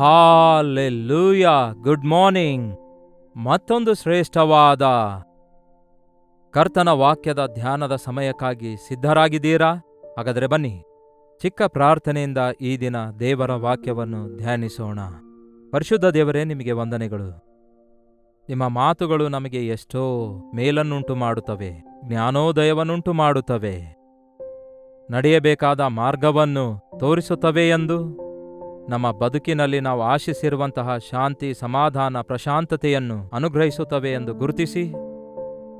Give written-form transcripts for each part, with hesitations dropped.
Hallelujah. Good morning. ಮತ್ತೊಂದು ಶ್ರೇಷ್ಠವಾದ ಕರ್ತನ ವಾಕ್ಯದ ಧ್ಯಾನದ ಸಮಯಕ್ಕಾಗಿ ಸಿದ್ಧರಾಗಿದ್ದೀರಾ? ಹಾಗಾದರೆ ಬನ್ನಿ, ಚಿಕ್ಕ ಪ್ರಾರ್ಥನೆಯಿಂದ ಈ ದಿನ ದೇವರ ವಾಕ್ಯವನ್ನು ಧ್ಯಾನಿಸೋಣ. ಪರಿಶುದ್ಧ ದೇವರೇ, ನಿಮಗೆ ವಂದನೆಗಳು. ನಿಮ್ಮ ಮಾತುಗಳು ನಮಗೆ ಎಷ್ಟೋ ಮೇಲನ್ನುಂಟು ಮಾಡುತ್ತವೆ, ಜ್ಞಾನೋದಯವನ್ನುಂಟು ಮಾಡುತ್ತವೆ, ನಡೆಯಬೇಕಾದ ಮಾರ್ಗವನ್ನು ತೋರಿಸುತ್ತವೆ ಎಂದು ನಮ್ಮ ಬದುಕಿನಲ್ಲಿ ನಾವು ಆಶಿಸಿರುವಂತಹ ಶಾಂತಿ, ಸಮಾಧಾನ, ಪ್ರಶಾಂತತೆಯನ್ನು ಅನುಗ್ರಹಿಸುತ್ತವೆ ಎಂದು ಗುರುತಿಸಿ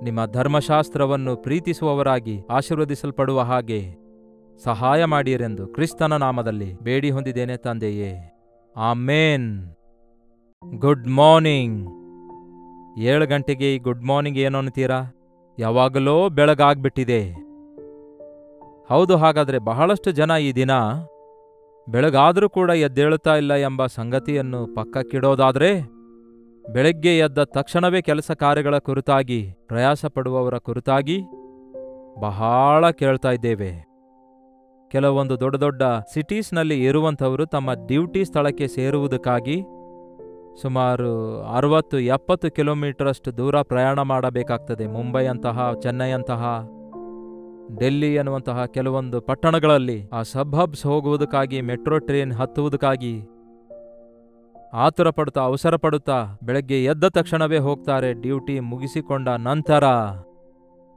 ನಿಮ್ಮ ಧರ್ಮಶಾಸ್ತ್ರವನ್ನು ಪ್ರೀತಿಸುವವರಾಗಿ ಆಶೀರ್ವದಿಸಲ್ಪಡುವ ಹಾಗೆ ಸಹಾಯ ಮಾಡಿರೆಂದು ಕ್ರಿಸ್ತನ ನಾಮದಲ್ಲಿ ಬೇಡಿ ಹೊಂದಿದ್ದೇನೆ ತಂದೆಯೇ, ಆಮೇನ್. Good morning. 7 ಗಂಟೆಗೆ ಈ ಗುಡ್ ಮಾರ್ನಿಂಗ್ ಏನು ಅಂತೀರಾ? ಯಾವಾಗಲೋ ಬೆಳಗಾಗ್ಬಿಟ್ಟಿದೆ. ಹೌದು, ಹಾಗಾದರೆ ಬಹಳಷ್ಟು ಜನ ಈ ದಿನ ಬೆಳಗಾದರೂ ಕೂಡ ಎದ್ದೇಳುತ್ತಾ ಇಲ್ಲ ಎಂಬ ಸಂಗತಿಯನ್ನು ಪಕ್ಕಕ್ಕಿಡೋದಾದರೆ, ಬೆಳಗ್ಗೆ ಎದ್ದ ತಕ್ಷಣವೇ ಕೆಲಸ ಕಾರ್ಯಗಳ ಕುರಿತಾಗಿ ಪ್ರಯಾಸ ಪಡುವವರ ಕುರಿತಾಗಿ ಬಹಳ ಕೇಳ್ತಾ ಇದ್ದೇವೆ. ಕೆಲವೊಂದು ದೊಡ್ಡ ದೊಡ್ಡ ಸಿಟೀಸ್ನಲ್ಲಿ ಇರುವಂಥವರು ತಮ್ಮ ಡ್ಯೂಟಿ ಸ್ಥಳಕ್ಕೆ ಸೇರುವುದಕ್ಕಾಗಿ ಸುಮಾರು 60-70 ಕಿಲೋಮೀಟರಷ್ಟು ದೂರ ಪ್ರಯಾಣ ಮಾಡಬೇಕಾಗ್ತದೆ. ಮುಂಬೈ ಅಂತಹ, ಚೆನ್ನೈ ಅಂತಹ, ಡೆಲ್ಲಿ ಅನ್ನುವಂತಹ ಕೆಲವೊಂದು ಪಟ್ಟಣಗಳಲ್ಲಿ ಆ ಸಬ್ಹಬ್ಸ್ ಹೋಗುವುದಕ್ಕಾಗಿ, ಮೆಟ್ರೋ ಟ್ರೈನ್ ಹತ್ತುವುದಕ್ಕಾಗಿ ಆತುರ ಪಡುತ್ತಾ, ಅವಸರ ಪಡುತ್ತಾ ಬೆಳಗ್ಗೆ ಎದ್ದ ತಕ್ಷಣವೇ ಹೋಗ್ತಾರೆ. ಡ್ಯೂಟಿ ಮುಗಿಸಿಕೊಂಡ ನಂತರ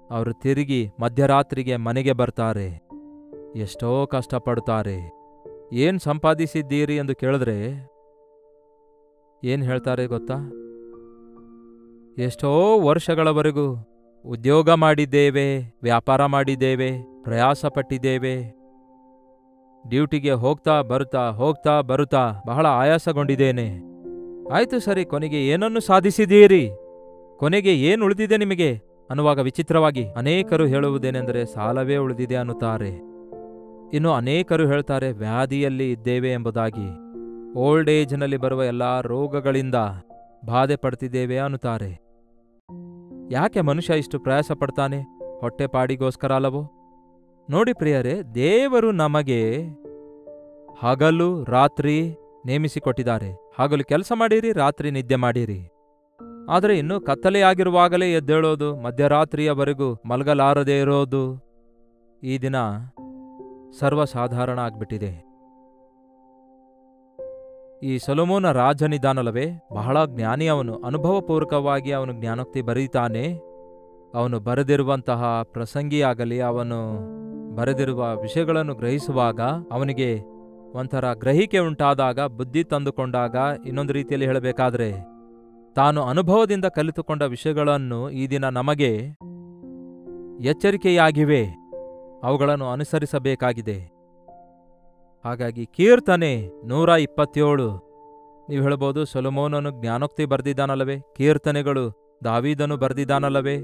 ಅವರು ತಿರುಗಿ ಮಧ್ಯರಾತ್ರಿಗೆ ಮನೆಗೆ ಬರ್ತಾರೆ. ಎಷ್ಟೋ ಕಷ್ಟಪಡುತ್ತಾರೆ. ಏನ್ ಸಂಪಾದಿಸಿದ್ದೀರಿ ಎಂದು ಕೇಳಿದ್ರೆ ಏನ್ ಹೇಳ್ತಾರೆ ಗೊತ್ತಾ? ಎಷ್ಟೋ ವರ್ಷಗಳವರೆಗೂ ಉದ್ಯೋಗ ಮಾಡಿದ್ದೇವೆ, ವ್ಯಾಪಾರ ಮಾಡಿದ್ದೇವೆ, ಪ್ರಯಾಸ ಪಟ್ಟಿದ್ದೇವೆ, ಡ್ಯೂಟಿಗೆ ಹೋಗ್ತಾ ಬರುತ್ತಾ ಬಹಳ ಆಯಾಸಗೊಂಡಿದ್ದೇನೆ. ಆಯ್ತು ಸರಿ, ಕೊನೆಗೆ ಏನನ್ನು ಸಾಧಿಸಿದ್ದೀರಿ? ಕೊನೆಗೆ ಏನು ಉಳಿದಿದೆ ನಿಮಗೆ ಅನ್ನುವಾಗ ವಿಚಿತ್ರವಾಗಿ ಅನೇಕರು ಹೇಳುವುದೇನೆಂದರೆ ಸಾಲವೇ ಉಳಿದಿದೆ ಅನ್ನುತ್ತಾರೆ. ಇನ್ನು ಅನೇಕರು ಹೇಳ್ತಾರೆ ವ್ಯಾಧಿಯಲ್ಲಿ ಇದ್ದೇವೆ ಎಂಬುದಾಗಿ, ಓಲ್ಡ್ ಏಜ್ನಲ್ಲಿ ಬರುವ ಎಲ್ಲ ರೋಗಗಳಿಂದ ಬಾಧೆ ಪಡ್ತಿದ್ದೇವೆ ಅನ್ನುತ್ತಾರೆ. ಯಾಕೆ ಮನುಷ್ಯ ಇಷ್ಟು ಪ್ರಯಾಸ ಪಡ್ತಾನೆ? ಹೊಟ್ಟೆಪಾಡಿಗೋಸ್ಕರ ಅಲ್ಲವೋ? ನೋಡಿ ಪ್ರಿಯರೇ, ದೇವರು ನಮಗೆ ಹಗಲು ರಾತ್ರಿ ನೇಮಿಸಿಕೊಟ್ಟಿದ್ದಾರೆ. ಹಗಲು ಕೆಲಸ ಮಾಡಿರಿ, ರಾತ್ರಿ ನಿದ್ದೆ ಮಾಡಿರಿ. ಆದರೆ ಇನ್ನು ಕತ್ತಲೆಯಾಗಿರುವಾಗಲೇ ಎದ್ದೇಳೋದು, ಮಧ್ಯರಾತ್ರಿಯವರೆಗೂ ಮಲಗಲಾರದೇ ಇರೋದು ಈ ದಿನ ಸರ್ವಸಾಧಾರಣ ಆಗ್ಬಿಟ್ಟಿದೆ. ಈ ಸೊಲೊಮೋನ ರಾಜನಿದಾನಲ್ಲವೇ, ಬಹಳ ಜ್ಞಾನಿ ಅವನು. ಅನುಭವಪೂರ್ವಕವಾಗಿ ಅವನು ಜ್ಞಾನೋಕ್ತಿ ಬರೀತಾನೆ. ಅವನು ಬರೆದಿರುವಂತಹ ಪ್ರಸಂಗಿಯಾಗಲಿ, ಅವನು ಬರೆದಿರುವ ವಿಷಯಗಳನ್ನು ಗ್ರಹಿಸುವಾಗ ಅವನಿಗೆ ಒಂಥರ ಗ್ರಹಿಕೆ ಉಂಟಾದಾಗ, ಬುದ್ಧಿ ತಂದುಕೊಂಡಾಗ, ಇನ್ನೊಂದು ರೀತಿಯಲ್ಲಿ ಹೇಳಬೇಕಾದ್ರೆ ತಾನು ಅನುಭವದಿಂದ ಕಲಿತುಕೊಂಡ ವಿಷಯಗಳನ್ನು ಈ ದಿನ ನಮಗೆ ಎಚ್ಚರಿಕೆಯಾಗಿವೆ, ಅವುಗಳನ್ನು ಅನುಸರಿಸಬೇಕಾಗಿದೆ. ಹಾಗಾಗಿ ಕೀರ್ತನೆ 127, ನೀವು ಹೇಳ್ಬೋದು ಸೊಲೊಮೋನನು ಜ್ಞಾನೋಕ್ತಿ ಬರೆದಿದ್ದಾನಲ್ಲವೇ, ಕೀರ್ತನೆಗಳು ದಾವೀದನು ಬರೆದಿದ್ದಾನಲ್ಲವೇ?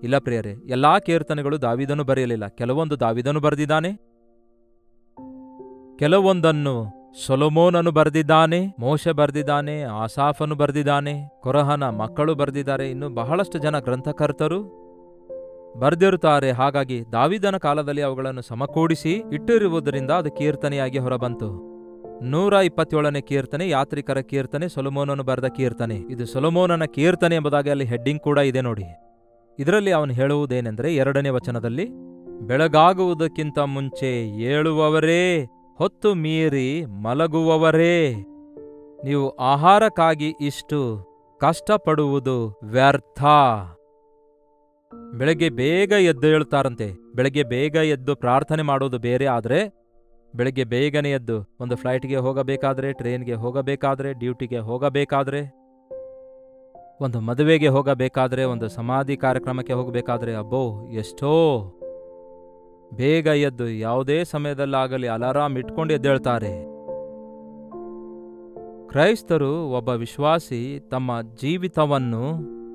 ಇಲ್ಲ ಪ್ರಿಯರೇ, ಎಲ್ಲಾ ಕೀರ್ತನೆಗಳು ದಾವೀದನು ಬರೆಯಲಿಲ್ಲ. ಕೆಲವೊಂದು ದಾವೀದನು ಬರೆದಿದ್ದಾನೆ, ಕೆಲವೊಂದನ್ನು ಸೊಲೊಮೋನನು ಬರೆದಿದ್ದಾನೆ, ಮೋಶೆ ಬರೆದಿದ್ದಾನೆ, ಆಸಾಫನು ಬರೆದಿದ್ದಾನೆ, ಕೊರಹನ ಮಕ್ಕಳು ಬರೆದಿದ್ದಾರೆ. ಇನ್ನು ಬಹಳಷ್ಟು ಜನ ಗ್ರಂಥಕರ್ತರು ಬರೆದಿರುತ್ತಾರೆ. ಹಾಗಾಗಿ ದಾವೀದನ ಕಾಲದಲ್ಲಿ ಅವುಗಳನ್ನು ಸಮಕೂಡಿಸಿ ಇಟ್ಟಿರುವುದರಿಂದ ಅದು ಕೀರ್ತನೆಯಾಗಿ ಹೊರಬಂತು. 127ನೇ ಕೀರ್ತನೆ ಯಾತ್ರಿಕರ ಕೀರ್ತನೆ, ಸೊಲೊಮೋನನು ಬರೆದ ಕೀರ್ತನೆ. ಇದು ಸೊಲೊಮೋನನ ಕೀರ್ತನೆ ಎಂಬುದಾಗಿ ಅಲ್ಲಿ ಹೆಡ್ಡಿಂಗ್ ಕೂಡ ಇದೆ ನೋಡಿ. ಇದರಲ್ಲಿ ಅವನು ಹೇಳುವುದೇನೆಂದರೆ 2ನೇ ವಚನದಲ್ಲಿ, ಬೆಳಗಾಗುವುದಕ್ಕಿಂತ ಮುಂಚೆ ಏಳುವವರೇ, ಹೊತ್ತು ಮೀರಿ ಮಲಗುವವರೇ, ನೀವು ಆಹಾರಕ್ಕಾಗಿ ಇಷ್ಟು ಕಷ್ಟಪಡುವುದು ವ್ಯರ್ಥ. ಬೆಳಗ್ಗೆ ಬೇಗ ಎದ್ದು ಹೇಳ್ತಾರಂತೆ. ಬೆಳಗ್ಗೆ ಬೇಗ ಎದ್ದು ಪ್ರಾರ್ಥನೆ ಮಾಡೋದು ಬೇರೆ, ಆದರೆ ಬೆಳಗ್ಗೆ ಬೇಗನೆ ಎದ್ದು ಒಂದು ಫ್ಲೈಟ್ಗೆ ಹೋಗಬೇಕಾದ್ರೆ, ಟ್ರೈನ್ಗೆ ಹೋಗಬೇಕಾದ್ರೆ, ಡ್ಯೂಟಿಗೆ ಹೋಗಬೇಕಾದ್ರೆ, ಒಂದು ಮದುವೆಗೆ ಹೋಗಬೇಕಾದ್ರೆ, ಒಂದು ಸಮಾಧಿ ಕಾರ್ಯಕ್ರಮಕ್ಕೆ ಹೋಗಬೇಕಾದ್ರೆ, ಅಬ್ಬೋ ಎಷ್ಟೋ ಬೇಗ ಎದ್ದು ಯಾವುದೇ ಸಮಯದಲ್ಲಾಗಲಿ ಅಲಾರಾಮ್ ಇಟ್ಕೊಂಡು ಎದ್ದೇಳ್ತಾರೆ. ಕ್ರೈಸ್ತರು, ಒಬ್ಬ ವಿಶ್ವಾಸಿ ತಮ್ಮ ಜೀವಿತವನ್ನು,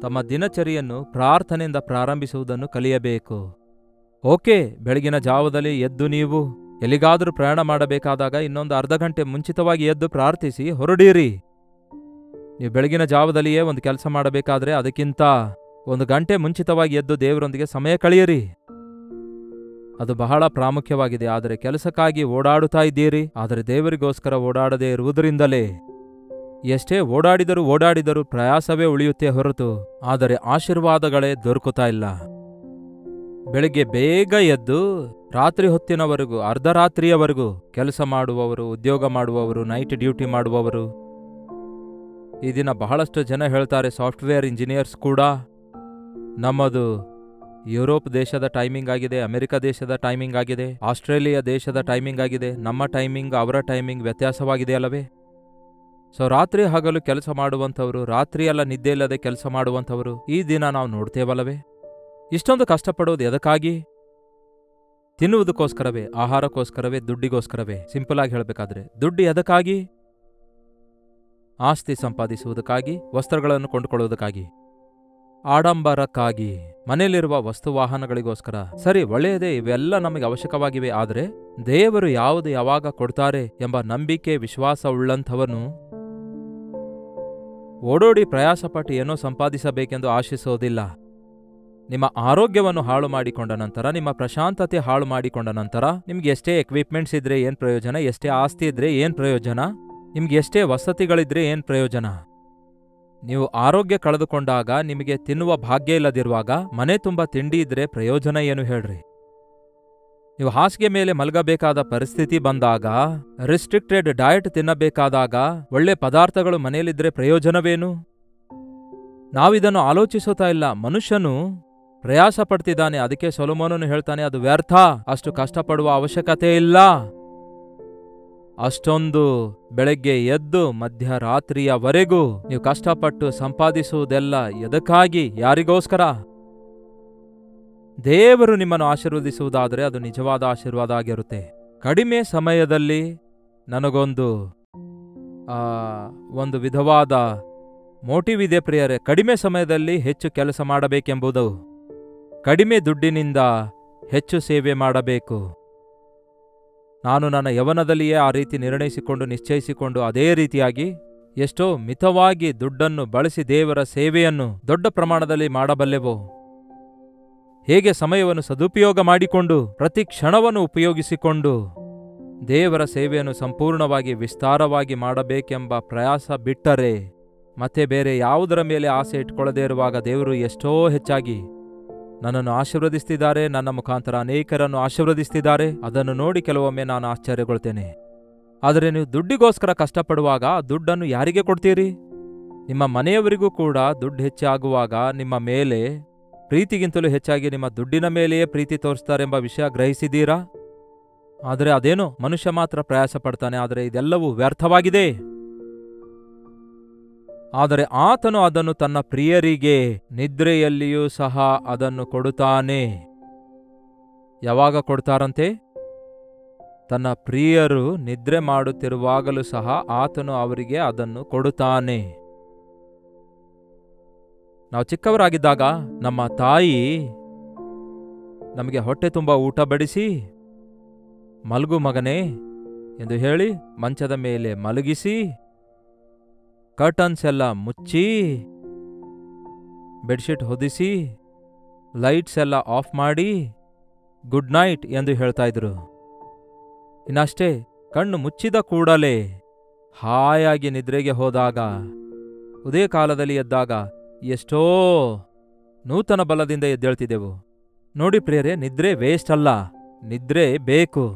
ತಮ್ಮ ದಿನಚರಿಯನ್ನು ಪ್ರಾರ್ಥನೆಯಿಂದ ಪ್ರಾರಂಭಿಸುವುದನ್ನು ಕಲಿಯಬೇಕು. ಓಕೆ, ಬೆಳಗಿನ ಜಾವದಲ್ಲಿ ಎದ್ದು ನೀವು ಎಲ್ಲಿಗಾದರೂ ಪ್ರಯಾಣ ಮಾಡಬೇಕಾದಾಗ ಇನ್ನೊಂದು ಅರ್ಧ ಗಂಟೆ ಮುಂಚಿತವಾಗಿ ಎದ್ದು ಪ್ರಾರ್ಥಿಸಿ ಹೊರಡಿರಿ. ನೀವು ಬೆಳಗಿನ ಜಾವದಲ್ಲಿಯೇ ಒಂದು ಕೆಲಸ ಮಾಡಬೇಕಾದ್ರೆ ಅದಕ್ಕಿಂತ 1 ಗಂಟೆ ಮುಂಚಿತವಾಗಿ ಎದ್ದು ದೇವರೊಂದಿಗೆ ಸಮಯ ಕಳೆಯಿರಿ. ಅದು ಬಹಳ ಪ್ರಾಮುಖ್ಯವಾಗಿದೆ. ಆದರೆ ಕೆಲಸಕ್ಕಾಗಿ ಓಡಾಡುತ್ತಾ ಇದ್ದೀರಿ, ಆದರೆ ದೇವರಿಗೋಸ್ಕರ ಓಡಾಡದೇ ಇರುವುದರಿಂದಲೇ ಎಷ್ಟೇ ಓಡಾಡಿದರೂ ಪ್ರಯಾಸವೇ ಉಳಿಯುತ್ತೆ ಹೊರತು ಆದರೆ ಆಶೀರ್ವಾದಗಳೇ ದೊರಕುತ್ತಾ ಇಲ್ಲ. ಬೆಳಿಗ್ಗೆ ಬೇಗ ಎದ್ದು ರಾತ್ರಿ ಹೊತ್ತಿನವರೆಗೂ ಅರ್ಧರಾತ್ರಿಯವರೆಗೂ ಕೆಲಸ ಮಾಡುವವರು, ಉದ್ಯೋಗ ಮಾಡುವವರು, ನೈಟ್ ಡ್ಯೂಟಿ ಮಾಡುವವರು. ಈ ದಿನ ಬಹಳಷ್ಟು ಜನ ಹೇಳ್ತಾರೆ ಸಾಫ್ಟ್ವೇರ್ ಇಂಜಿನಿಯರ್ಸ್ ಕೂಡ ನಮ್ಮದು ಯುರೋಪ್ ದೇಶದ ಟೈಮಿಂಗ್ ಆಗಿದೆ, ಅಮೆರಿಕ ದೇಶದ ಟೈಮಿಂಗ್ ಆಗಿದೆ, ಆಸ್ಟ್ರೇಲಿಯಾ ದೇಶದ ಟೈಮಿಂಗ್ ಆಗಿದೆ, ನಮ್ಮ ಟೈಮಿಂಗ್ ಅವರ ಟೈಮಿಂಗ್ ವ್ಯತ್ಯಾಸವಾಗಿದೆ ಅಲ್ಲವೇ? ಸೊ ರಾತ್ರಿ ಹಗಲು ಕೆಲಸ ಮಾಡುವಂಥವರು, ರಾತ್ರಿಯೆಲ್ಲ ನಿದ್ದೆ ಇಲ್ಲದೆ ಕೆಲಸ ಮಾಡುವಂಥವರು ಈ ದಿನ ನಾವು ನೋಡ್ತೇವಲ್ಲವೇ? ಇಷ್ಟೊಂದು ಕಷ್ಟಪಡೋದು ಎದಕ್ಕಾಗಿ? ತಿನ್ನುವುದಕ್ಕೋಸ್ಕರವೇ, ಆಹಾರಕ್ಕೋಸ್ಕರವೇ, ದುಡ್ಡಿಗೋಸ್ಕರವೇ? ಸಿಂಪಲ್ ಆಗಿ ಹೇಳಬೇಕಾದ್ರೆ ದುಡ್ಡು ಎದಕ್ಕಾಗಿ? ಆಸ್ತಿ ಸಂಪಾದಿಸುವುದಕ್ಕಾಗಿ, ವಸ್ತ್ರಗಳನ್ನು ಕೊಂಡುಕೊಳ್ಳುವುದಕ್ಕಾಗಿ, ಆಡಂಬರಕ್ಕಾಗಿ, ಮನೆಯಲ್ಲಿರುವ ವಸ್ತುವಾಹನಗಳಿಗೋಸ್ಕರ. ಸರಿ, ಒಳ್ಳೆಯದೇ, ಇವೆಲ್ಲ ನಮಗೆ ಅವಶ್ಯಕವಾಗಿವೆ. ಆದರೆ ದೇವರು ಯಾವುದು ಯಾವಾಗ ಕೊಡ್ತಾರೆ ಎಂಬ ನಂಬಿಕೆ, ವಿಶ್ವಾಸ ಉಳ್ಳಂಥವನು ಓಡೋಡಿ ಪ್ರಯಾಸಪಟ್ಟು ಏನೋ ಸಂಪಾದಿಸಬೇಕೆಂದು ಆಶಿಸೋದಿಲ್ಲ. ನಿಮ್ಮ ಆರೋಗ್ಯವನ್ನು ಹಾಳು ಮಾಡಿಕೊಂಡ ನಂತರ, ನಿಮ್ಮ ಪ್ರಶಾಂತತೆ ಹಾಳು ಮಾಡಿಕೊಂಡ ನಂತರ, ನಿಮ್ಗೆ ಎಷ್ಟೇ ಎಕ್ವಿಪ್ಮೆಂಟ್ಸ್ ಇದ್ರೆ ಏನ್ ಪ್ರಯೋಜನ? ಎಷ್ಟೇ ಆಸ್ತಿ ಇದ್ರೆ ಏನ್ ಪ್ರಯೋಜನ? ನಿಮ್ಗೆ ಎಷ್ಟೇ ವಸತಿಗಳಿದ್ರೆ ಏನ್ ಪ್ರಯೋಜನ? ನೀವು ಆರೋಗ್ಯ ಕಳೆದುಕೊಂಡಾಗ, ನಿಮಗೆ ತಿನ್ನುವ ಭಾಗ್ಯ ಇಲ್ಲದಿರುವಾಗ, ಮನೆ ತುಂಬ ತಿಂಡಿ ಇದ್ರೆ ಪ್ರಯೋಜನ ಏನು ಹೇಳ್ರಿ? ನೀವು ಹಾಸಿಗೆ ಮೇಲೆ ಮಲಗಬೇಕಾದ ಪರಿಸ್ಥಿತಿ ಬಂದಾಗ, ರಿಸ್ಟ್ರಿಕ್ಟೆಡ್ ಡಯಟ್ ತಿನ್ನಬೇಕಾದಾಗ, ಒಳ್ಳೆ ಪದಾರ್ಥಗಳು ಮನೆಯಲ್ಲಿದ್ರೆ ಪ್ರಯೋಜನವೇನು? ನಾವಿದನ್ನು ಆಲೋಚಿಸುತ್ತಾ ಇಲ್ಲ. ಮನುಷ್ಯನು ಪ್ರಯಾಸ ಪಡ್ತಿದ್ದಾನೆ. ಅದಕ್ಕೆ ಸೊಲೊಮೋನನು ಹೇಳ್ತಾನೆ, ಅದು ವ್ಯರ್ಥ, ಅಷ್ಟು ಕಷ್ಟಪಡುವ ಅವಶ್ಯಕತೆ ಇಲ್ಲ. ಅಷ್ಟೊಂದು ಬೆಳಗ್ಗೆ ಎದ್ದು ಮಧ್ಯರಾತ್ರಿಯವರೆಗೂ ನೀವು ಕಷ್ಟಪಟ್ಟು ಸಂಪಾದಿಸುವುದೆಲ್ಲ ಎದಕ್ಕಾಗಿ? ಯಾರಿಗೋಸ್ಕರ? ದೇವರು ನಿಮ್ಮನ್ನು ಆಶೀರ್ವದಿಸುವುದಾದರೆ ಅದು ನಿಜವಾದ ಆಶೀರ್ವಾದ ಆಗಿರುತ್ತೆ. ಕಡಿಮೆ ಸಮಯದಲ್ಲಿ ನನಗೊಂದು ಒಂದು ವಿಧವಾದ ಮೋಟಿವ್ ಇದೆ ಪ್ರಿಯರೇ. ಕಡಿಮೆ ಸಮಯದಲ್ಲಿ ಹೆಚ್ಚು ಕೆಲಸ ಮಾಡಬೇಕೆಂಬುದು, ಕಡಿಮೆ ದುಡ್ಡಿನಿಂದ ಹೆಚ್ಚು ಸೇವೆ ಮಾಡಬೇಕು. ನಾನು ನನ್ನ ಯೌವನದಲ್ಲಿಯೇ ಆ ರೀತಿ ನಿರ್ಣಯಿಸಿಕೊಂಡು, ನಿಶ್ಚಯಿಸಿಕೊಂಡು, ಅದೇ ರೀತಿಯಾಗಿ ಎಷ್ಟೋ ಮಿತವಾಗಿ ದುಡ್ಡನ್ನು ಬಳಸಿ ದೇವರ ಸೇವೆಯನ್ನು ದೊಡ್ಡ ಪ್ರಮಾಣದಲ್ಲಿ ಮಾಡಬಲ್ಲೆವೋ? ಹೇಗೆ ಸಮಯವನ್ನು ಸದುಪಯೋಗ ಮಾಡಿಕೊಂಡು, ಪ್ರತಿ ಕ್ಷಣವನ್ನು ಉಪಯೋಗಿಸಿಕೊಂಡು ದೇವರ ಸೇವೆಯನ್ನು ಸಂಪೂರ್ಣವಾಗಿ, ವಿಸ್ತಾರವಾಗಿ ಮಾಡಬೇಕೆಂಬ ಪ್ರಯಾಸ ಬಿಟ್ಟರೆ, ಮತ್ತೆ ಬೇರೆ ಯಾವುದರ ಮೇಲೆ ಆಸೆ ಇಟ್ಕೊಳ್ಳದೇ ಇರುವಾಗ ದೇವರು ಎಷ್ಟೋ ಹೆಚ್ಚಾಗಿ ನನ್ನನ್ನು ಆಶೀರ್ವದಿಸ್ತಿದ್ದಾರೆ, ನನ್ನ ಮುಖಾಂತರ ಅನೇಕರನ್ನು ಆಶೀರ್ವದಿಸ್ತಿದ್ದಾರೆ. ಅದನ್ನು ನೋಡಿ ಕೆಲವೊಮ್ಮೆ ನಾನು ಆಶ್ಚರ್ಯಗೊಳ್ತೇನೆ. ಆದರೆ ನೀವು ದುಡ್ಡಿಗೋಸ್ಕರ ಕಷ್ಟಪಡುವಾಗ ದುಡ್ಡನ್ನು ಯಾರಿಗೆ ಕೊಡ್ತೀರಿ? ನಿಮ್ಮ ಮನೆಯವರಿಗೂ ಕೂಡ ದುಡ್ಡು ಹೆಚ್ಚಾಗುವಾಗ ನಿಮ್ಮ ಮೇಲೆ ಪ್ರೀತಿಗಿಂತಲೂ ಹೆಚ್ಚಾಗಿ ನಿಮ್ಮ ದುಡ್ಡಿನ ಮೇಲೆಯೇ ಪ್ರೀತಿ ತೋರಿಸ್ತಾರೆಂಬ ವಿಷಯ ಗ್ರಹಿಸಿದ್ದೀರಾ? ಆದರೆ ಅದೇನೋ ಮನುಷ್ಯ ಮಾತ್ರ ಪ್ರಯಾಸ ಪಡ್ತಾನೆ, ಆದರೆ ಇದೆಲ್ಲವೂ ವ್ಯರ್ಥವಾಗಿದೆ. ಆದರೆ ಆತನು ಅದನ್ನು ತನ್ನ ಪ್ರಿಯರಿಗೆ ನಿದ್ರೆಯಲ್ಲಿಯೂ ಸಹ ಅದನ್ನು ಕೊಡುತ್ತಾನೆ. ಯಾವಾಗ ಕೊಡ್ತಾರಂತೆ? ತನ್ನ ಪ್ರಿಯರು ನಿದ್ರೆ ಮಾಡುತ್ತಿರುವಾಗಲೂ ಸಹ ಆತನು ಅವರಿಗೆ ಅದನ್ನು ಕೊಡುತ್ತಾನೆ. ನಾವು ಚಿಕ್ಕವರಾಗಿದ್ದಾಗ ನಮ್ಮ ತಾಯಿ ನಮಗೆ ಹೊಟ್ಟೆ ತುಂಬ ಊಟ ಬಡಿಸಿ, ಮಲಗು ಮಗನೇ ಎಂದು ಹೇಳಿ ಮಂಚದ ಮೇಲೆ ಮಲಗಿಸಿ, ಕರ್ಟನ್ಸ್ ಎಲ್ಲ ಮುಚ್ಚಿ, ಬೆಡ್ಶೀಟ್ ಹೊದಿಸಿ, ಲೈಟ್ಸ್ ಎಲ್ಲ ಆಫ್ ಮಾಡಿ ಗುಡ್ ನೈಟ್ ಎಂದು ಹೇಳ್ತಾ ಇದ್ರು. ಇನ್ನಷ್ಟೇ ಕಣ್ಣು ಮುಚ್ಚಿದ ಕೂಡಲೇ ಹಾಯಾಗಿ ನಿದ್ರೆಗೆ ಹೋದಾಗ, ಉದಯ ಕಾಲದಲ್ಲಿ ಎದ್ದಾಗ ಎಷ್ಟೋ ನೂತನ ಬಲದಿಂದ ಎದ್ದೇಳ್ತಿದ್ದೆವು. ನೋಡಿ ಪ್ರಿಯರೇ, ನಿದ್ರೆ ವೇಸ್ಟ್ ಅಲ್ಲ, ನಿದ್ರೆ ಬೇಕು.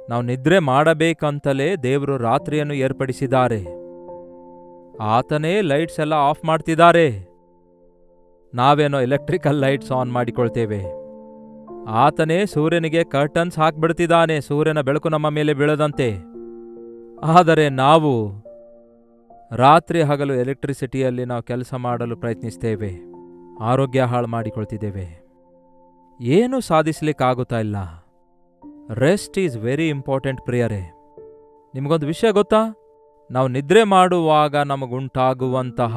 ನಾವು ನಿದ್ರೆ ಮಾಡಬೇಕಂತಲೇ ದೇವರು ರಾತ್ರಿಯನ್ನು ಏರ್ಪಡಿಸಿದ್ದಾರೆ. ಆತನೇ ಲೈಟ್ಸ್ ಎಲ್ಲ ಆಫ್ ಮಾಡ್ತಿದ್ದಾರೆ. ನಾವೇನೋ ಎಲೆಕ್ಟ್ರಿಕಲ್ ಲೈಟ್ಸ್ ಆನ್ ಮಾಡಿಕೊಳ್ತೇವೆ. ಆತನೇ ಸೂರ್ಯನಿಗೆ ಕರ್ಟನ್ಸ್ ಹಾಕ್ಬಿಡ್ತಿದ್ದಾನೆ, ಸೂರ್ಯನ ಬೆಳಕು ನಮ್ಮ ಮೇಲೆ ಬೀಳದಂತೆ. ಆದರೆ ನಾವು ರಾತ್ರಿ ಹಗಲು ಎಲೆಕ್ಟ್ರಿಸಿಟಿಯಲ್ಲಿ ನಾವು ಕೆಲಸ ಮಾಡಲು ಪ್ರಯತ್ನಿಸ್ತೇವೆ, ಆರೋಗ್ಯ ಹಾಳು ಮಾಡಿಕೊಳ್ತಿದ್ದೇವೆ, ಏನೂ ಸಾಧಿಸ್ಲಿಕ್ಕಾಗುತ್ತಾ ಇಲ್ಲ. ರೆಸ್ಟ್ ಈಸ್ ವೆರಿ ಇಂಪಾರ್ಟೆಂಟ್ ಪ್ರಿಯರೇ. ನಿಮಗೊಂದು ವಿಷಯ ಗೊತ್ತಾ? ನಾವು ನಿದ್ರೆ ಮಾಡುವಾಗ ನಮಗುಂಟಾಗುವಂತಹ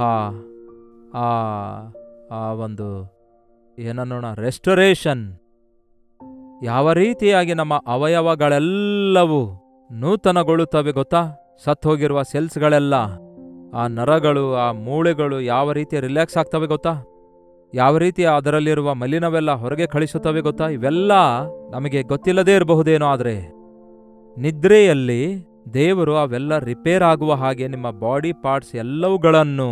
ಒಂದು ಏನನ್ನೋಣ ರೆಸ್ಟೋರೇಷನ್, ಯಾವ ರೀತಿಯಾಗಿ ನಮ್ಮ ಅವಯವಗಳೆಲ್ಲವೂ ನೂತನಗೊಳ್ಳುತ್ತವೆ ಗೊತ್ತಾ? ಸತ್ತೋಗಿರುವ ಸೆಲ್ಸ್ಗಳೆಲ್ಲ, ಆ ನರಗಳು, ಆ ಮೂಳೆಗಳು ಯಾವ ರೀತಿ ರಿಲ್ಯಾಕ್ಸ್ ಆಗ್ತವೆ ಗೊತ್ತಾ? ಯಾವ ರೀತಿ ಅದರಲ್ಲಿರುವ ಮಲಿನವೆಲ್ಲ ಹೊರಗೆ ಕಳಿಸುತ್ತವೆ ಗೊತ್ತಾ? ಇವೆಲ್ಲ ನಮಗೆ ಗೊತ್ತಿಲ್ಲದೇ ಇರಬಹುದೇನೋ, ಆದರೆ ನಿದ್ರೆಯಲ್ಲಿ ದೇವರು ಅವೆಲ್ಲ ರಿಪೇರ್ ಆಗುವ ಹಾಗೆ ನಿಮ್ಮ ಬಾಡಿ ಪಾರ್ಟ್ಸ್ ಎಲ್ಲವುಗಳನ್ನು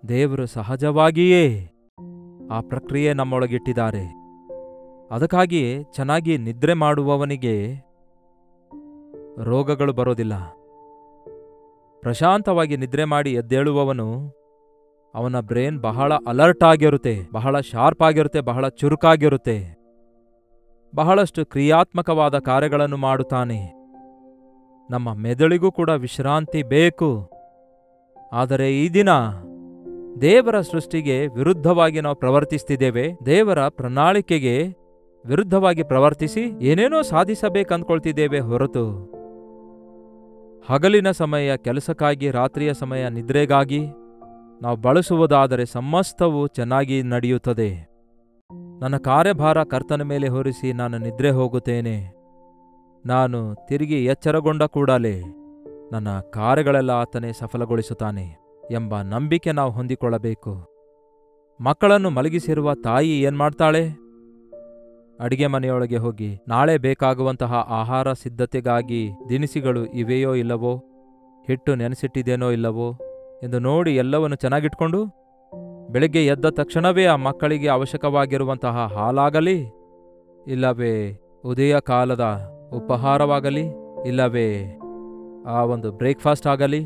ದೇವರು ಸಹಜವಾಗಿಯೇ ಆ ಪ್ರಕ್ರಿಯೆ ನಮ್ಮೊಳಗಿಟ್ಟಿದ್ದಾರೆ. ಅದಕ್ಕಾಗಿಯೇ ಚೆನ್ನಾಗಿ ನಿದ್ರೆ ಮಾಡುವವನಿಗೆ ರೋಗಗಳು ಬರೋದಿಲ್ಲ. ಪ್ರಶಾಂತವಾಗಿ ನಿದ್ರೆ ಮಾಡಿ ಎದ್ದೇಳುವವನು, ಅವನ ಬ್ರೇನ್ ಬಹಳ ಅಲರ್ಟ್ ಆಗಿರುತ್ತೆ, ಬಹಳ ಶಾರ್ಪ್ ಆಗಿರುತ್ತೆ, ಬಹಳ ಚುರುಕಾಗಿರುತ್ತೆ, ಬಹಳಷ್ಟು ಕ್ರಿಯಾತ್ಮಕವಾದ ಕಾರ್ಯಗಳನ್ನು ಮಾಡುತ್ತಾನೆ. ನಮ್ಮ ಮೆದುಳಿಗೂ ಕೂಡ ವಿಶ್ರಾಂತಿ ಬೇಕು. ಆದರೆ ಈ ದಿನ ದೇವರ ಸೃಷ್ಟಿಗೆ ವಿರುದ್ಧವಾಗಿ ನಾವು ಪ್ರವರ್ತಿಸ್ತಿದ್ದೇವೆ. ದೇವರ ಪ್ರಣಾಳಿಕೆಗೆ ವಿರುದ್ಧವಾಗಿ ಪ್ರವರ್ತಿಸಿ ಏನೇನೋ ಸಾಧಿಸಬೇಕಂದ್ಕೊಳ್ತಿದ್ದೇವೆ ಹೊರತು ಹಗಲಿನ ಸಮಯ ಕೆಲಸಕ್ಕಾಗಿ, ರಾತ್ರಿಯ ಸಮಯ ನಿದ್ರೆಗಾಗಿ ನಾವು ಬಳಸುವುದಾದರೆ ಸಮಸ್ತವೂ ಚೆನ್ನಾಗಿ ನಡೆಯುತ್ತದೆ. ನನ್ನ ಕಾರ್ಯಭಾರ ಕರ್ತನ ಮೇಲೆ ಹೊರಿಸಿ ನಾನು ನಿದ್ರೆ ಹೋಗುತ್ತೇನೆ. ನಾನು ತಿರುಗಿ ಎಚ್ಚರಗೊಂಡ ಕೂಡಲೇ ನನ್ನ ಕಾರ್ಯಗಳೆಲ್ಲ ಆತನೇ ಸಫಲಗೊಳಿಸುತ್ತಾನೆ ಎಂಬ ನಂಬಿಕೆ ನಾವು ಹೊಂದಿಕೊಳ್ಳಬೇಕು. ಮಕ್ಕಳನ್ನು ಮಲಗಿಸಿರುವ ತಾಯಿ ಏನ್ಮಾಡ್ತಾಳೆ? ಅಡಿಗೆ ಮನೆಯೊಳಗೆ ಹೋಗಿ ನಾಳೆ ಬೇಕಾಗುವಂತಹ ಆಹಾರ ಸಿದ್ಧತೆಗಾಗಿ ದಿನಸಿಗಳು ಇವೆಯೋ ಇಲ್ಲವೋ, ಹಿಟ್ಟು ನೆನೆಸಿಟ್ಟಿದ್ದೇನೋ ಇಲ್ಲವೋ ಎಂದು ನೋಡಿ ಎಲ್ಲವನ್ನು ಚೆನ್ನಾಗಿಟ್ಕೊಂಡು ಬೆಳಗ್ಗೆ ಎದ್ದ ತಕ್ಷಣವೇ ಆ ಮಕ್ಕಳಿಗೆ ಅವಶ್ಯಕವಾಗಿರುವಂತಹ ಹಾಲಾಗಲಿ, ಇಲ್ಲವೇ ಉದಯ ಕಾಲದ ಉಪಹಾರವಾಗಲಿ, ಇಲ್ಲವೇ ಆ ಒಂದು ಬ್ರೇಕ್ಫಾಸ್ಟ್ ಆಗಲಿ,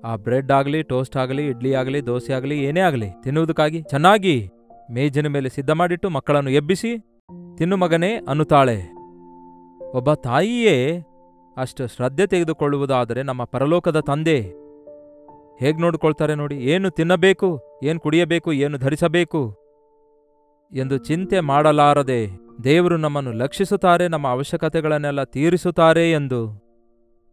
ಆ ಬ್ರೆಡ್ ಆಗಲಿ, ಟೋಸ್ಟ್ ಆಗಲಿ, ಇಡ್ಲಿ ಆಗಲಿ, ದೋಸೆ ಆಗಲಿ, ಏನೇ ಆಗಲಿ ತಿನ್ನುವುದಕ್ಕಾಗಿ ಚೆನ್ನಾಗಿ ಮೇಜಿನ ಮೇಲೆ ಸಿದ್ಧ ಮಾಡಿಟ್ಟು ಮಕ್ಕಳನ್ನು ಎಬ್ಬಿಸಿ ತಿನ್ನು ಮಗನೇ ಅನ್ನುತ್ತಾಳೆ. ಒಬ್ಬ ತಾಯಿಯೇ ಅಷ್ಟು ಶ್ರದ್ಧೆ ತೆಗೆದುಕೊಳ್ಳುವುದಾದರೆ ನಮ್ಮ ಪರಲೋಕದ ತಂದೆ ಹೇಗೆ ನೋಡಿಕೊಳ್ತಾರೆ ನೋಡಿ. ಏನು ತಿನ್ನಬೇಕು, ಏನು ಕುಡಿಯಬೇಕು, ಏನು ಧರಿಸಬೇಕು ಎಂದು ಚಿಂತೆ ಮಾಡಲಾರದೆ ದೇವರು ನಮ್ಮನ್ನು ಲಕ್ಷಿಸುತ್ತಾರೆ, ನಮ್ಮ ಅವಶ್ಯಕತೆಗಳನ್ನೆಲ್ಲ ತೀರಿಸುತ್ತಾರೆ ಎಂದು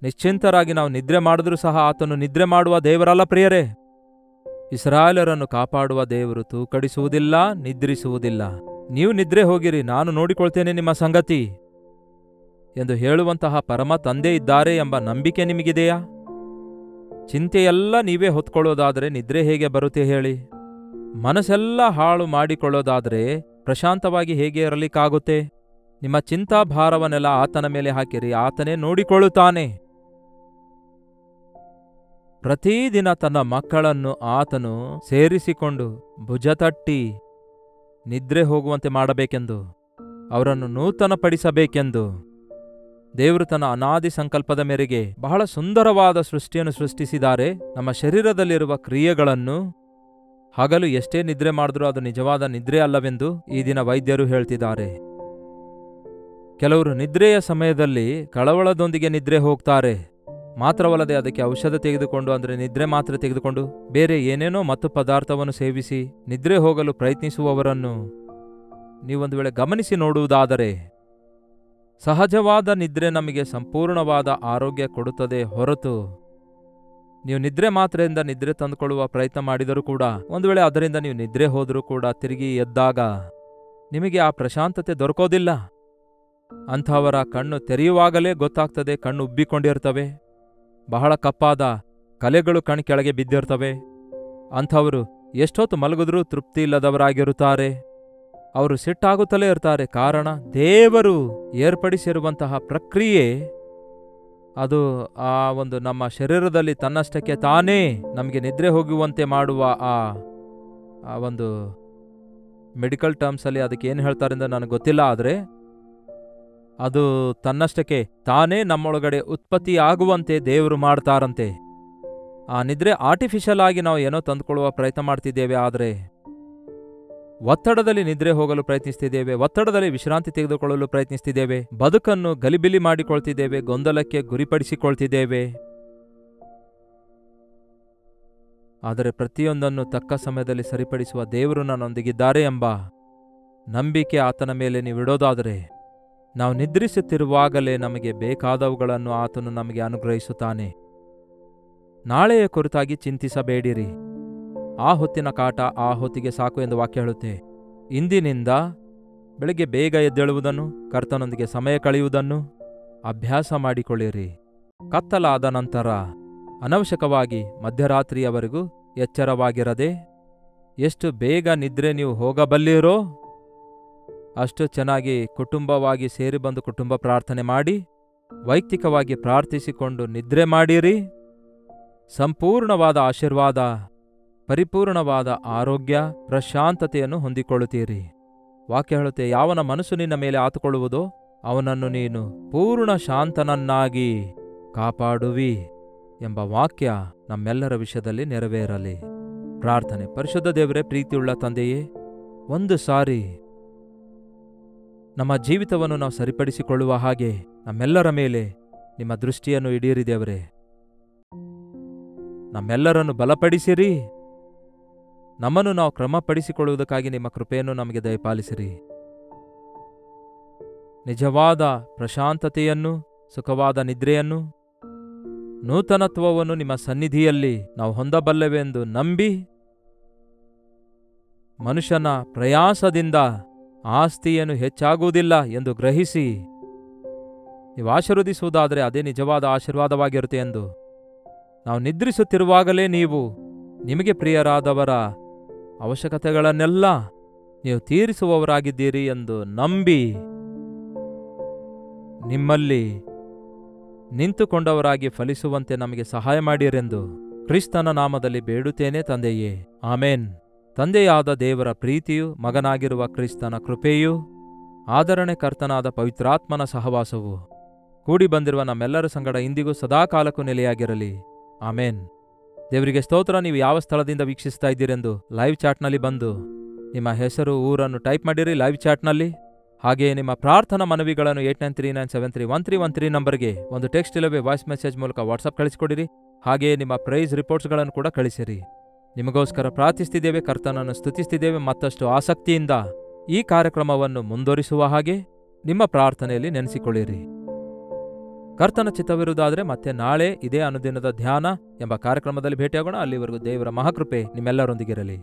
ನಿಶ್ಚಿಂತರಾಗಿ ನಾವು ನಿದ್ರೆ ಮಾಡಿದ್ರೂ ಸಹ ಆತನು ನಿದ್ರೆ ಮಾಡುವ ದೇವರಲ್ಲ ಪ್ರಿಯರೇ. ಇಸ್ರಾಯೇಲರನ್ನು ಕಾಪಾಡುವ ದೇವರು ತೂಕಡಿಸುವುದಿಲ್ಲ, ನಿದ್ರಿಸುವುದಿಲ್ಲ. ನೀವು ನಿದ್ರೆ ಹೋಗಿರಿ, ನಾನು ನೋಡಿಕೊಳ್ತೇನೆ ನಿಮ್ಮ ಸಂಗತಿ ಎಂದು ಹೇಳುವಂತಹ ಪರಮ ತಂದೆ ಇದ್ದಾರೆ ಎಂಬ ನಂಬಿಕೆ ನಿಮಗಿದೆಯಾ? ಚಿಂತೆಯೆಲ್ಲ ನೀವೇ ಹೊತ್ಕೊಳ್ಳೋದಾದರೆ ನಿದ್ರೆ ಹೇಗೆ ಬರುತ್ತೆ ಹೇಳಿ? ಮನಸ್ಸೆಲ್ಲ ಹಾಳು ಮಾಡಿಕೊಳ್ಳೋದಾದರೆ ಪ್ರಶಾಂತವಾಗಿ ಹೇಗೆ ಇರಲಿಕ್ಕಾಗುತ್ತೆ? ನಿಮ್ಮ ಚಿಂತಾಭಾರವನ್ನೆಲ್ಲ ಆತನ ಮೇಲೆ ಹಾಕಿರಿ, ಆತನೇ ನೋಡಿಕೊಳ್ಳುತ್ತಾನೆ. ಪ್ರತಿದಿನ ತನ್ನ ಮಕ್ಕಳನ್ನು ಆತನು ಸೇರಿಸಿಕೊಂಡು ಭುಜತಟ್ಟಿ ನಿದ್ರೆ ಹೋಗುವಂತೆ ಮಾಡಬೇಕೆಂದು, ಅವರನ್ನು ನೂತನಪಡಿಸಬೇಕೆಂದು ದೇವರು ತನ್ನ ಅನಾದಿ ಸಂಕಲ್ಪದ ಮೇರೆಗೆ ಬಹಳ ಸುಂದರವಾದ ಸೃಷ್ಟಿಯನ್ನು ಸೃಷ್ಟಿಸಿದ್ದಾರೆ. ನಮ್ಮ ಶರೀರದಲ್ಲಿರುವ ಕ್ರಿಯೆಗಳನ್ನು ಹಗಲು ಎಷ್ಟೇ ನಿದ್ರೆ ಮಾಡಿದ್ರೂ ಅದು ನಿಜವಾದ ನಿದ್ರೆ ಅಲ್ಲವೆಂದು ಈ ದಿನ ವೈದ್ಯರು ಹೇಳ್ತಿದ್ದಾರೆ. ಕೆಲವರು ನಿದ್ರೆಯ ಸಮಯದಲ್ಲಿ ಕಳವಳದೊಂದಿಗೆ ನಿದ್ರೆ ಹೋಗ್ತಾರೆ. ಮಾತ್ರವಲ್ಲದೆ ಅದಕ್ಕೆ ಔಷಧ ತೆಗೆದುಕೊಂಡು, ಅಂದರೆ ನಿದ್ರೆ ಮಾತ್ರೆ ತೆಗೆದುಕೊಂಡು ಬೇರೆ ಏನೇನೋ ಮತ್ತು ಪದಾರ್ಥವನ್ನು ಸೇವಿಸಿ ನಿದ್ರೆ ಹೋಗಲು ಪ್ರಯತ್ನಿಸುವವರನ್ನು ನೀವೊಂದು ವೇಳೆ ಗಮನಿಸಿ ನೋಡುವುದಾದರೆ, ಸಹಜವಾದ ನಿದ್ರೆ ನಮಗೆ ಸಂಪೂರ್ಣವಾದ ಆರೋಗ್ಯ ಕೊಡುತ್ತದೆ ಹೊರತು ನೀವು ನಿದ್ರೆ ಮಾತ್ರೆಯಿಂದ ನಿದ್ರೆ ತಂದುಕೊಳ್ಳುವ ಪ್ರಯತ್ನ ಮಾಡಿದರೂ ಕೂಡ, ಒಂದು ವೇಳೆ ಅದರಿಂದ ನೀವು ನಿದ್ರೆ ಹೋದರೂ ಕೂಡ ತಿರುಗಿ ಎದ್ದಾಗ ನಿಮಗೆ ಆ ಪ್ರಶಾಂತತೆ ದೊರಕೋದಿಲ್ಲ. ಅಂಥವರ ಕಣ್ಣು ತೆರೆಯುವಾಗಲೇ ಗೊತ್ತಾಗ್ತದೆ, ಕಣ್ಣು ಉಬ್ಬಿಕೊಂಡಿರ್ತವೆ, ಬಹಳ ಕಪ್ಪಾದ ಕಲೆಗಳು ಕಣ್ ಕೆಳಗೆ ಬಿದ್ದಿರ್ತವೆ. ಅಂಥವರು ಎಷ್ಟೊತ್ತು ಮಲಗಿದ್ರೂ ತೃಪ್ತಿ ಇಲ್ಲದವರಾಗಿರುತ್ತಾರೆ. ಅವರು ಸಿಟ್ಟಾಗುತ್ತಲೇ ಇರ್ತಾರೆ. ಕಾರಣ, ದೇವರು ಏರ್ಪಡಿಸಿರುವಂತಹ ಪ್ರಕ್ರಿಯೆ ಅದು ಆ ಒಂದು ನಮ್ಮ ಶರೀರದಲ್ಲಿ ತನ್ನಷ್ಟಕ್ಕೆ ತಾನೇ ನಮಗೆ ನಿದ್ರೆ ಹೋಗುವಂತೆ ಮಾಡುವ ಆ ಒಂದು ಮೆಡಿಕಲ್ ಟರ್ಮ್ಸಲ್ಲಿ ಅದಕ್ಕೆ ಏನು ಹೇಳ್ತಾರೆ ಅಂತ ನನಗೆ ಗೊತ್ತಿಲ್ಲ. ಆದರೆ ಅದು ತನ್ನಷ್ಟಕ್ಕೆ ತಾನೇ ನಮ್ಮೊಳಗಡೆ ಉತ್ಪತ್ತಿ ಆಗುವಂತೆ ದೇವರು ಮಾಡ್ತಾರಂತೆ. ಆ ನಿದ್ರೆ ಆರ್ಟಿಫಿಷಿಯಲ್ ಆಗಿ ನಾವು ಏನೋ ತಂದುಕೊಳ್ಳುವ ಪ್ರಯತ್ನ ಮಾಡ್ತಿದ್ದೇವೆ. ಆದರೆ ಒತ್ತಡದಲ್ಲಿ ನಿದ್ರೆ ಹೋಗಲು ಪ್ರಯತ್ನಿಸ್ತಿದ್ದೇವೆ, ಒತ್ತಡದಲ್ಲಿ ವಿಶ್ರಾಂತಿ ತೆಗೆದುಕೊಳ್ಳಲು ಪ್ರಯತ್ನಿಸ್ತಿದ್ದೇವೆ, ಬದುಕನ್ನು ಗಲಿಬಿಲಿ ಮಾಡಿಕೊಳ್ತಿದ್ದೇವೆ, ಗೊಂದಲಕ್ಕೆ ಗುರಿಪಡಿಸಿಕೊಳ್ತಿದ್ದೇವೆ. ಆದರೆ ಪ್ರತಿಯೊಂದನ್ನು ತಕ್ಕ ಸಮಯದಲ್ಲಿ ಸರಿಪಡಿಸುವ ದೇವರು ನನ್ನೊಂದಿಗಿದ್ದಾರೆ ಎಂಬ ನಂಬಿಕೆ ಆತನ ಮೇಲೆ ನೀವಿಡೋದಾದರೆ, ನಾವು ನಿದ್ರಿಸುತ್ತಿರುವಾಗಲೇ ನಮಗೆ ಬೇಕಾದವುಗಳನ್ನು ಆತನು ನಮಗೆ ಅನುಗ್ರಹಿಸುತ್ತಾನೆ. ನಾಳೆಯ ಕುರಿತಾಗಿ ಚಿಂತಿಸಬೇಡಿರಿ, ಆ ಹೊತ್ತಿನ ಕಾಟ ಆ ಹೊತ್ತಿಗೆ ಸಾಕು ಎಂದು ವಾಕ್ಯ ಹೇಳುತ್ತೆ. ಇಂದಿನಿಂದ ಬೆಳಗ್ಗೆ ಬೇಗ ಎದ್ದೇಳುವುದನ್ನು, ಕರ್ತನೊಂದಿಗೆ ಸಮಯ ಕಳೆಯುವುದನ್ನು ಅಭ್ಯಾಸ ಮಾಡಿಕೊಳ್ಳಿರಿ. ಕತ್ತಲಾದ ನಂತರ ಅನವಶ್ಯಕವಾಗಿ ಮಧ್ಯರಾತ್ರಿಯವರೆಗೂ ಎಚ್ಚರವಾಗಿರದೆ ಎಷ್ಟು ಬೇಗ ನಿದ್ರೆ ನೀವು ಹೋಗಬಲ್ಲಿರೋ ಅಷ್ಟು ಚೆನ್ನಾಗಿ ಕುಟುಂಬವಾಗಿ ಸೇರಿ ಬಂದು ಕುಟುಂಬ ಪ್ರಾರ್ಥನೆ ಮಾಡಿ ವೈಯಕ್ತಿಕವಾಗಿ ಪ್ರಾರ್ಥಿಸಿಕೊಂಡು ನಿದ್ರೆ ಮಾಡಿರಿ. ಸಂಪೂರ್ಣವಾದ ಆಶೀರ್ವಾದ, ಪರಿಪೂರ್ಣವಾದ ಆರೋಗ್ಯ, ಪ್ರಶಾಂತತೆಯನ್ನು ಹೊಂದಿಕೊಳ್ಳುತ್ತೀರಿ. ವಾಕ್ಯ ಹೇಳುತ್ತೆ, ಯಾವನ ಮನಸ್ಸು ನಿನ್ನ ಮೇಲೆ ಆತುಕೊಳ್ಳುವುದೋ ಅವನನ್ನು ನೀನು ಪೂರ್ಣ ಶಾಂತನನ್ನಾಗಿ ಕಾಪಾಡುವಿ ಎಂಬ ವಾಕ್ಯ ನಮ್ಮೆಲ್ಲರ ವಿಷಯದಲ್ಲಿ ನೆರವೇರಲಿ. ಪ್ರಾರ್ಥನೆ. ಪರಿಶುದ್ಧ ದೇವರೇ, ಪ್ರೀತಿಯುಳ್ಳ ತಂದೆಯೇ, ಒಂದು ಸಾರಿ ನಮ್ಮ ಜೀವಿತವನ್ನು ನಾವು ಸರಿಪಡಿಸಿಕೊಳ್ಳುವ ಹಾಗೆ ನಮ್ಮೆಲ್ಲರ ಮೇಲೆ ನಿಮ್ಮ ದೃಷ್ಟಿಯನ್ನು ಇಡೀರಿ ದೇವರೇ. ನಮ್ಮೆಲ್ಲರನ್ನು ಬಲಪಡಿಸಿರಿ. ನಮ್ಮನ್ನು ನಾವು ಕ್ರಮಪಡಿಸಿಕೊಳ್ಳುವುದಕ್ಕಾಗಿ ನಿಮ್ಮ ಕೃಪೆಯನ್ನು ನಮಗೆ ದಯಪಾಲಿಸಿರಿ. ನಿಜವಾದ ಪ್ರಶಾಂತತೆಯನ್ನು, ಸುಖವಾದ ನಿದ್ರೆಯನ್ನು, ನೂತನತ್ವವನ್ನು ನಿಮ್ಮ ಸನ್ನಿಧಿಯಲ್ಲಿ ನಾವು ಹೊಂದಬಲ್ಲೆವೆಂದು ನಂಬಿ, ಮನುಷ್ಯನ ಪ್ರಯಾಸದಿಂದ ಆಸ್ತಿಯನ್ನು ಹೆಚ್ಚಾಗುವುದಿಲ್ಲ ಎಂದು ಗ್ರಹಿಸಿ, ನೀವು ಆಶೀರ್ವದಿಸುವುದಾದರೆ ಅದೇ ನಿಜವಾದ ಆಶೀರ್ವಾದವಾಗಿರುತ್ತೆ ಎಂದು ನಾವು ನಿದ್ರಿಸುತ್ತಿರುವಾಗಲೇ ನೀವು ನಿಮಗೆ ಪ್ರಿಯರಾದವರ ಅವಶ್ಯಕತೆಗಳನ್ನೆಲ್ಲ ನೀವು ತೀರಿಸುವವರಾಗಿದ್ದೀರಿ ಎಂದು ನಂಬಿ ನಿಮ್ಮಲ್ಲಿ ನಿಂತುಕೊಂಡವರಾಗಿ ಫಲಿಸುವಂತೆ ನಮಗೆ ಸಹಾಯ ಮಾಡಿರೆಂದು ಕ್ರಿಸ್ತನ ನಾಮದಲ್ಲಿ ಬೇಡುತ್ತೇನೆ ತಂದೆಯೇ, ಆಮೇನ್. ತಂದೆಯಾದ ದೇವರ ಪ್ರೀತಿಯು, ಮಗನಾಗಿರುವ ಕ್ರಿಸ್ತನ ಕೃಪೆಯೂ, ಆದರಣೆಕರ್ತನಾದ ಪವಿತ್ರಾತ್ಮನ ಸಹವಾಸವು ಕೂಡಿ ಬಂದಿರುವ ನಮ್ಮೆಲ್ಲರ ಸಂಗಡ ಇಂದಿಗೂ ಸದಾಕಾಲಕ್ಕೂ ನೆಲೆಯಾಗಿರಲಿ. ಆಮೇನ್. ದೇವರಿಗೆ ಸ್ತೋತ್ರ. ನೀವು ಯಾವ ಸ್ಥಳದಿಂದ ವೀಕ್ಷಿಸ್ತಾ ಇದ್ದೀರೆಂದು ಲೈವ್ ಚಾಟ್ನಲ್ಲಿ ಬಂದು ನಿಮ್ಮ ಹೆಸರು, ಊರನ್ನು ಟೈಪ್ ಮಾಡಿರಿ ಲೈವ್ ಚಾಟ್ನಲ್ಲಿ. ಹಾಗೆಯೇ ನಿಮ್ಮ ಪ್ರಾರ್ಥನಾ ಮನವಿಗಳನ್ನು 8939731313 ನಂಬರ್ಗೆ ಒಂದು ಟೆಕ್ಸ್ಟ್ ಇಲ್ಲವೇ ವಾಯ್ಸ್ ಮೆಸೇಜ್ ಮೂಲಕ ವಾಟ್ಸಪ್ ಕಳಿಸಿಕೊಡಿರಿ. ಹಾಗೆಯೇ ನಿಮ್ಮ ಪ್ರೈಸ್ ರಿಪೋರ್ಟ್ಸ್ಗಳನ್ನು ಕೂಡ ಕಳಿಸಿರಿ. ನಿಮಗೋಸ್ಕರ ಪ್ರಾರ್ಥಿಸ್ತಿದ್ದೇವೆ, ಕರ್ತನನ್ನು ಸ್ತುತಿಸ್ತಿದ್ದೇವೆ. ಮತ್ತಷ್ಟು ಆಸಕ್ತಿಯಿಂದ ಈ ಕಾರ್ಯಕ್ರಮವನ್ನು ಮುಂದುವರಿಸುವ ಹಾಗೆ ನಿಮ್ಮ ಪ್ರಾರ್ಥನೆಯಲ್ಲಿ ನೆನೆಸಿಕೊಳ್ಳಿರಿ. ಕರ್ತನ ಚಿತ್ತವಿರುವುದಾದರೆ ಮತ್ತೆ ನಾಳೆ ಇದೇ ಅನುದಿನದ ಧ್ಯಾನ ಎಂಬ ಕಾರ್ಯಕ್ರಮದಲ್ಲಿ ಭೇಟಿಯಾಗೋಣ. ಅಲ್ಲಿವರೆಗೂ ದೇವರ ಮಹಾಕೃಪೆ ನಿಮ್ಮೆಲ್ಲರೊಂದಿಗಿರಲಿ.